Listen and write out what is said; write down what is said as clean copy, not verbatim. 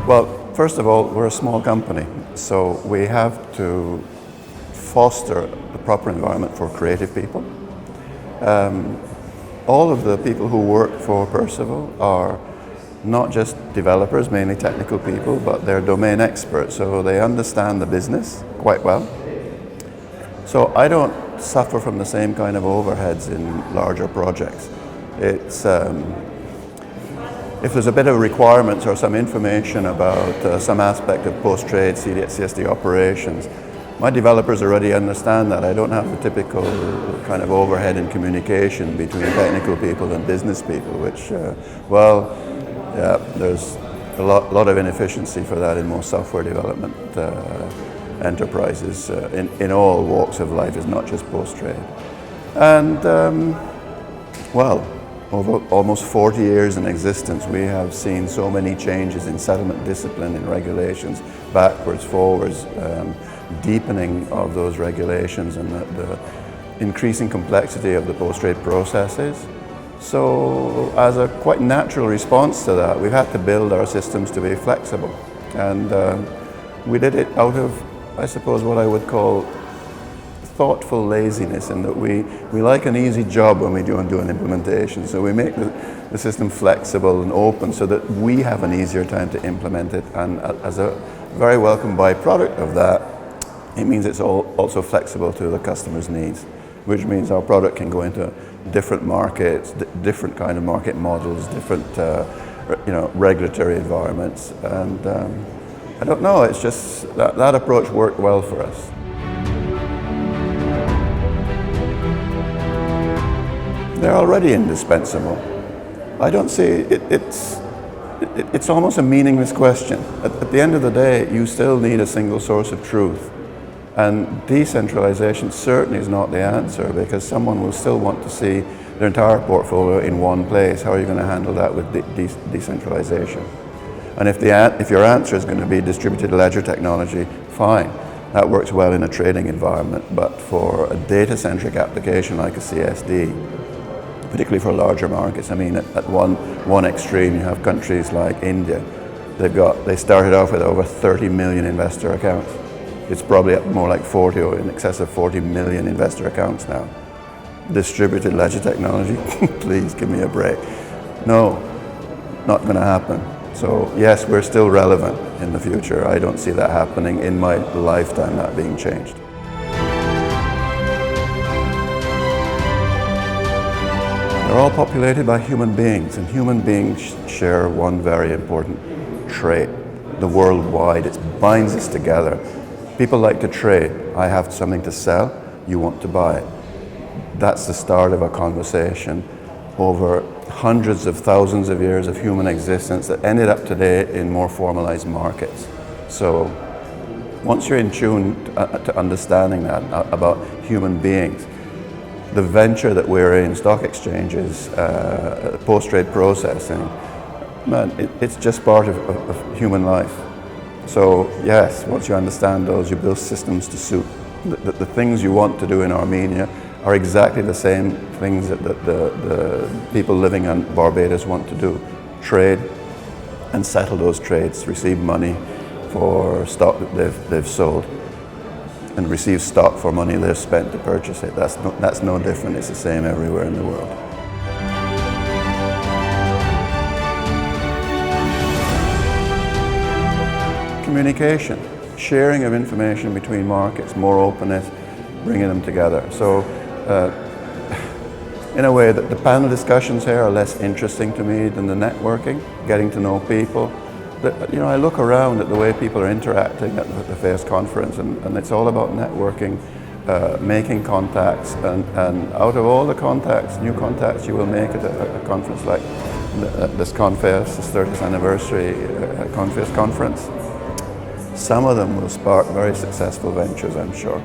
Well, first of all, we're a small company, so we have to foster the proper environment for creative people. All of the people who work for Percival are not just developers, mainly technical people, but they're domain experts, so they understand the business quite well. So I don't suffer from the same kind of overheads in larger projects. It's if there's a bit of requirements or some information about some aspect of post-trade CSD operations, my developers already understand that. I don't have the typical kind of overhead in communication between technical people and business people, which, there's a lot of inefficiency for that in most software development enterprises in all walks of life. It's not just post-trade. And, over almost 40 years in existence, we have seen so many changes in settlement discipline, in regulations, backwards, forwards, deepening of those regulations and the increasing complexity of the post-trade processes. So as a quite natural response to that, we've had to build our systems to be flexible. And we did it out of, I suppose, what I would call thoughtful laziness, in that we like an easy job when we do an implementation. So we make the system flexible and open so that we have an easier time to implement it. And as a very welcome byproduct of that, it means it's also flexible to the customer's needs, which means our product can go into different markets, different kind of market models, different regulatory environments. And I don't know, it's just that approach worked well for us. They're already indispensable. I don't see it's almost a meaningless question. At the end of the day, you still need a single source of truth. And decentralization certainly is not the answer, because someone will still want to see their entire portfolio in one place. How are you going to handle that with decentralization? And if your answer is going to be distributed ledger technology, fine. That works well in a trading environment. But for a data-centric application like a CSD, particularly for larger markets, I mean, at one extreme, you have countries like India. They started off with over 30 million investor accounts. It's probably at more like 40 or in excess of 40 million investor accounts now. Distributed ledger technology, please give me a break. No, not going to happen. So yes, we're still relevant in the future. I don't see that happening in my lifetime, that being changed. They're all populated by human beings, and human beings share one very important trait, the worldwide. It binds us together. People like to trade. I have something to sell, you want to buy it. That's the start of a conversation over hundreds of thousands of years of human existence that ended up today in more formalized markets. So once you're in tune to understanding that about human beings, the venture that we're in, stock exchanges, post-trade processing, man, it's just part of human life. So yes, once you understand those, you build systems to suit. The things you want to do in Armenia are exactly the same things that the people living on Barbados want to do. Trade and settle those trades, receive money for stock that they've sold, and receive stock for money they've spent to purchase it. That's no different, it's the same everywhere in the world. Communication, sharing of information between markets, more openness, bringing them together. So in a way, the panel discussions here are less interesting to me than the networking, getting to know people. I look around at the way people are interacting at the ConFEAS conference, and it's all about networking, making contacts, and out of all the contacts, new contacts you will make at a conference like this ConFEAS, this 30th anniversary ConFEAS conference, some of them will spark very successful ventures, I'm sure.